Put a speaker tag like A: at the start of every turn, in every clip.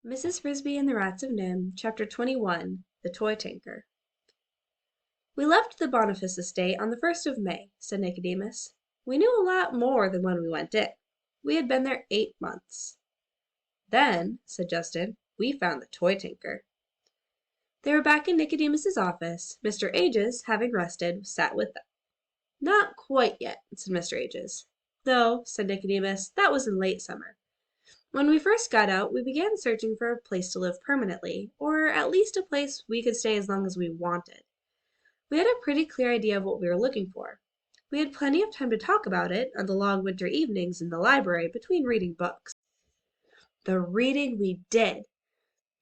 A: Mrs. Frisby and the Rats of Nim, Chapter 21, The Toy Tinker. "We left the Boniface estate on the 1st of May," said Nicodemus. "We knew a lot more than when we went in. We had been there 8 months. "Then," said Justin, "we found the toy tinker." They were back in Nicodemus's office. Mr. Ages, having rested, sat with them. "Not quite yet," said Mr. Ages. "Though," said Nicodemus, "that was in late summer. When we first got out, we began searching for a place to live permanently, or at least a place we could stay as long as we wanted. We had a pretty clear idea of what we were looking for. We had plenty of time to talk about it on the long winter evenings in the library between reading books. The reading we did!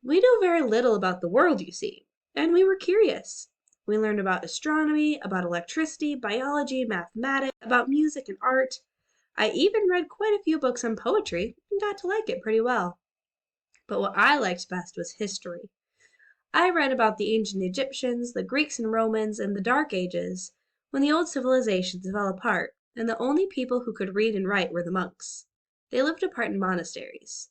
A: We knew very little about the world, you see, and we were curious. We learned about astronomy, about electricity, biology, mathematics, about music and art. I even read quite a few books on poetry and got to like it pretty well. But what I liked best was history. I read about the ancient Egyptians, the Greeks and Romans, and the Dark Ages, when the old civilizations fell apart, and the only people who could read and write were the monks. They lived apart in monasteries.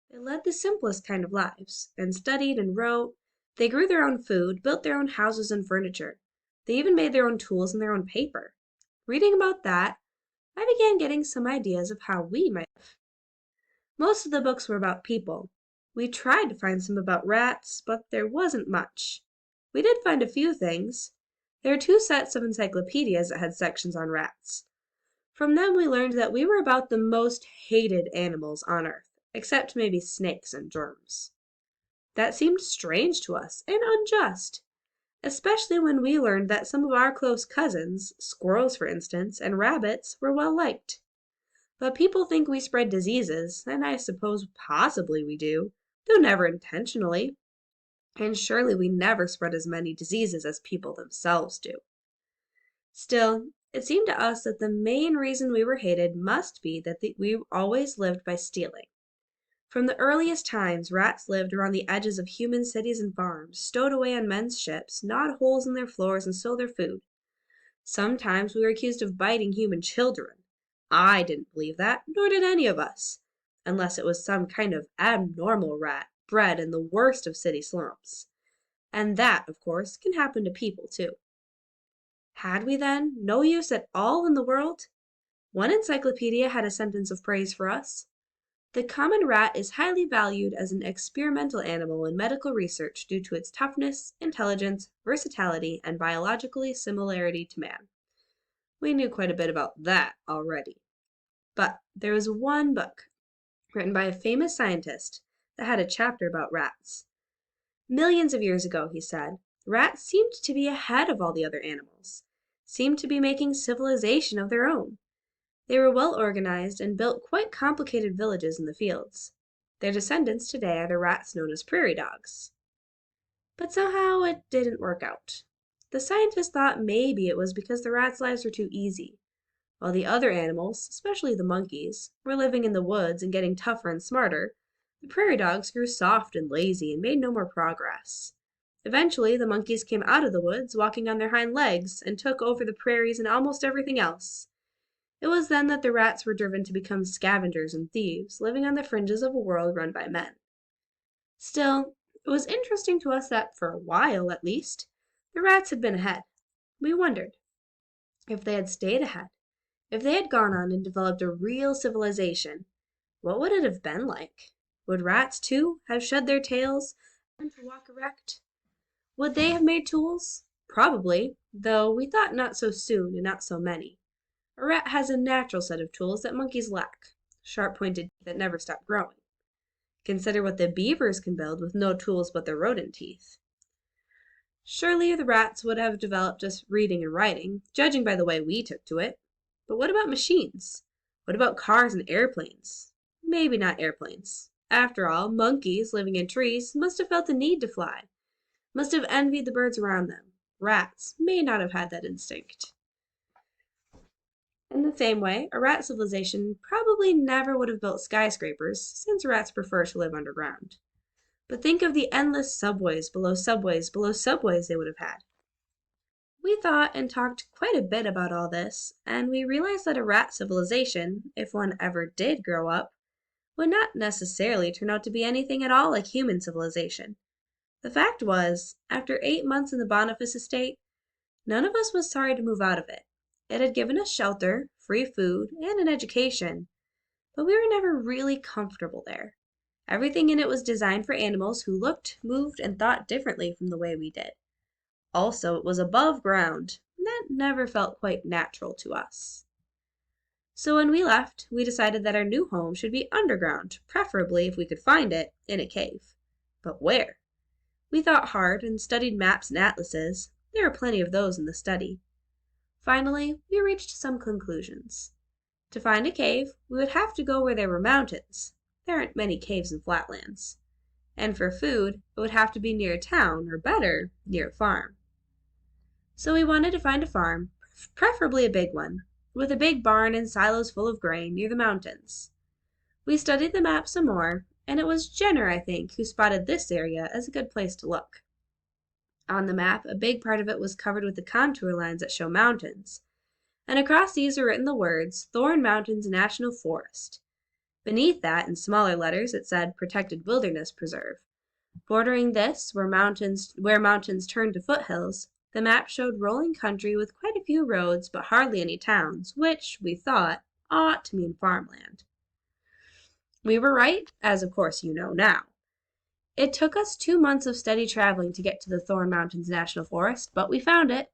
A: They led the simplest kind of lives, and studied and wrote. They grew their own food, built their own houses and furniture. They even made their own tools and their own paper. Reading about that, I began getting some ideas of how we might live. Most of the books were about people. We tried to find some about rats, but there wasn't much. We did find a few things. There were 2 sets of encyclopedias that had sections on rats. From them we learned that we were about the most hated animals on Earth, except maybe snakes and germs. That seemed strange to us and unjust, especially when we learned that some of our close cousins, squirrels for instance, and rabbits, were well liked. But people think we spread diseases, and I suppose possibly we do, though never intentionally. And surely we never spread as many diseases as people themselves do. Still, it seemed to us that the main reason we were hated must be that we always lived by stealing. From the earliest times, rats lived around the edges of human cities and farms, stowed away on men's ships, gnawed holes in their floors, and stole their food. Sometimes we were accused of biting human children. I didn't believe that, nor did any of us, unless it was some kind of abnormal rat bred in the worst of city slums. And that, of course, can happen to people too. Had we, then, no use at all in the world? One encyclopedia had a sentence of praise for us. "The common rat is highly valued as an experimental animal in medical research due to its toughness, intelligence, versatility, and biological similarity to man." We knew quite a bit about that already. But there was one book, written by a famous scientist, that had a chapter about rats. Millions of years ago, he said, rats seemed to be ahead of all the other animals, seemed to be making civilization of their own. They were well organized and built quite complicated villages in the fields. Their descendants today are the rats known as prairie dogs. But somehow it didn't work out. The scientists thought maybe it was because the rats' lives were too easy. While the other animals, especially the monkeys, were living in the woods and getting tougher and smarter, the prairie dogs grew soft and lazy and made no more progress. Eventually, the monkeys came out of the woods, walking on their hind legs, and took over the prairies and almost everything else. It was then that the rats were driven to become scavengers and thieves, living on the fringes of a world run by men. Still, it was interesting to us that, for a while at least, the rats had been ahead. We wondered if they had stayed ahead. If they had gone on and developed a real civilization, what would it have been like? Would rats, too, have shed their tails and to walk erect? Would they have made tools? Probably, though we thought not so soon and not so many. A rat has a natural set of tools that monkeys lack, sharp-pointed teeth that never stop growing. Consider what the beavers can build with no tools but their rodent teeth. Surely the rats would have developed just reading and writing, judging by the way we took to it. But what about machines? What about cars and airplanes? Maybe not airplanes. After all, monkeys living in trees must have felt the need to fly, must have envied the birds around them. Rats may not have had that instinct. In the same way, a rat civilization probably never would have built skyscrapers, since rats prefer to live underground. But think of the endless subways below subways below subways they would have had. We thought and talked quite a bit about all this, and we realized that a rat civilization, if one ever did grow up, would not necessarily turn out to be anything at all like human civilization. The fact was, after 8 months in the Boniface estate, none of us was sorry to move out of it. It had given us shelter, free food, and an education, but we were never really comfortable there. Everything in it was designed for animals who looked, moved, and thought differently from the way we did. Also, it was above ground, and that never felt quite natural to us. So when we left, we decided that our new home should be underground, preferably, if we could find it, in a cave. But where? We thought hard and studied maps and atlases. There are plenty of those in the study. Finally, we reached some conclusions. To find a cave, we would have to go where there were mountains. There aren't many caves in flatlands. And for food, it would have to be near a town, or better, near a farm. So we wanted to find a farm, preferably a big one, with a big barn and silos full of grain near the mountains. We studied the map some more, and it was Jenner, I think, who spotted this area as a good place to look. On the map, a big part of it was covered with the contour lines that show mountains, and across these were written the words Thorn Mountains National Forest. Beneath that, in smaller letters, it said Protected Wilderness Preserve. Bordering this, where mountains turned to foothills, the map showed rolling country with quite a few roads but hardly any towns, which, we thought, ought to mean farmland. We were right, as of course you know now. It took us 2 months of steady traveling to get to the Thorn Mountains National Forest, but we found it.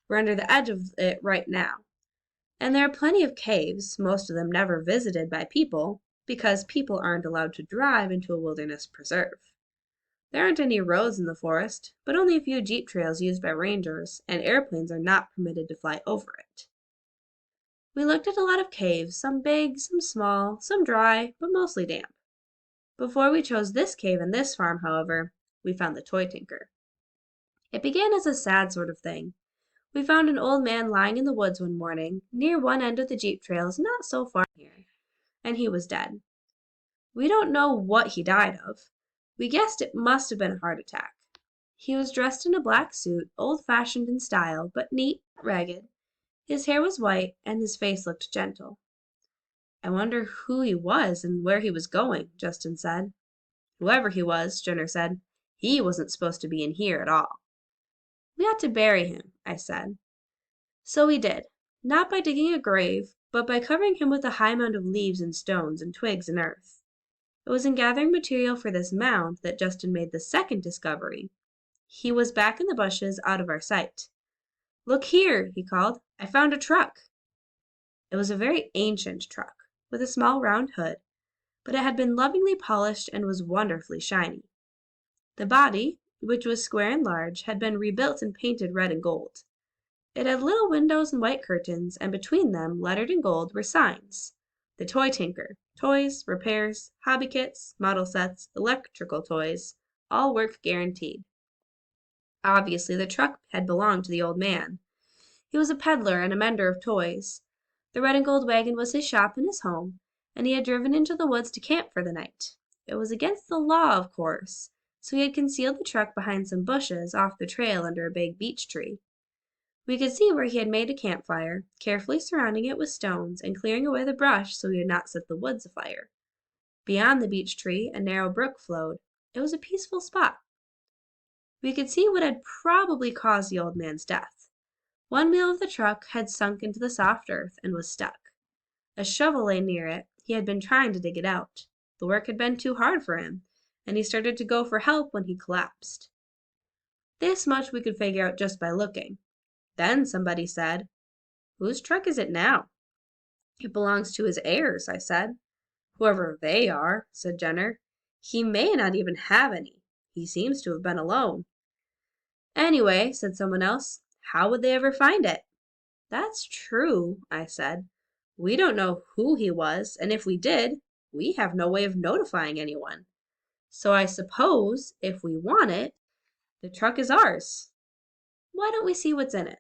A: We're under the edge of it right now. And there are plenty of caves, most of them never visited by people, because people aren't allowed to drive into a wilderness preserve. There aren't any roads in the forest, but only a few jeep trails used by rangers, and airplanes are not permitted to fly over it. We looked at a lot of caves, some big, some small, some dry, but mostly damp. Before we chose this cave and this farm, however, we found the toy tinker. It began as a sad sort of thing. We found an old man lying in the woods one morning, near one end of the jeep trails not so far from here, and he was dead. We don't know what he died of. We guessed it must have been a heart attack. He was dressed in a black suit, old-fashioned in style, but neat, ragged. His hair was white, and his face looked gentle. I wonder who he was and where he was going, Justin said. Whoever he was, Jenner said, he wasn't supposed to be in here at all. We ought to bury him, I said. So we did, not by digging a grave, but by covering him with a high mound of leaves and stones and twigs and earth. It was in gathering material for this mound that Justin made the second discovery. He was back in the bushes, out of our sight. Look here, he called. I found a truck. It was a very ancient truck, with a small round hood, but it had been lovingly polished and was wonderfully shiny. The body, which was square and large, had been rebuilt and painted red and gold. It had little windows and white curtains, and between them, lettered in gold, were signs. The Toy Tinker, toys, repairs, hobby kits, model sets, electrical toys, all work guaranteed. Obviously, the truck had belonged to the old man. He was a peddler and a mender of toys. The red and gold wagon was his shop and his home, and he had driven into the woods to camp for the night. It was against the law, of course, so he had concealed the truck behind some bushes off the trail under a big beech tree. We could see where he had made a campfire, carefully surrounding it with stones and clearing away the brush so he would not set the woods afire. Beyond the beech tree, a narrow brook flowed. It was a peaceful spot. We could see what had probably caused the old man's death. One wheel of the truck had sunk into the soft earth and was stuck. A shovel lay near it. He had been trying to dig it out. The work had been too hard for him, and he started to go for help when he collapsed. This much we could figure out just by looking. Then somebody said, "Whose truck is it now?" "It belongs to his heirs," I said. "Whoever they are," said Jenner. "He may not even have any. He seems to have been alone." "Anyway," said someone else, "how would they ever find it?" "That's true," I said. "We don't know who he was, and if we did, we have no way of notifying anyone. So I suppose, if we want it, the truck is ours. Why don't we see what's in it?"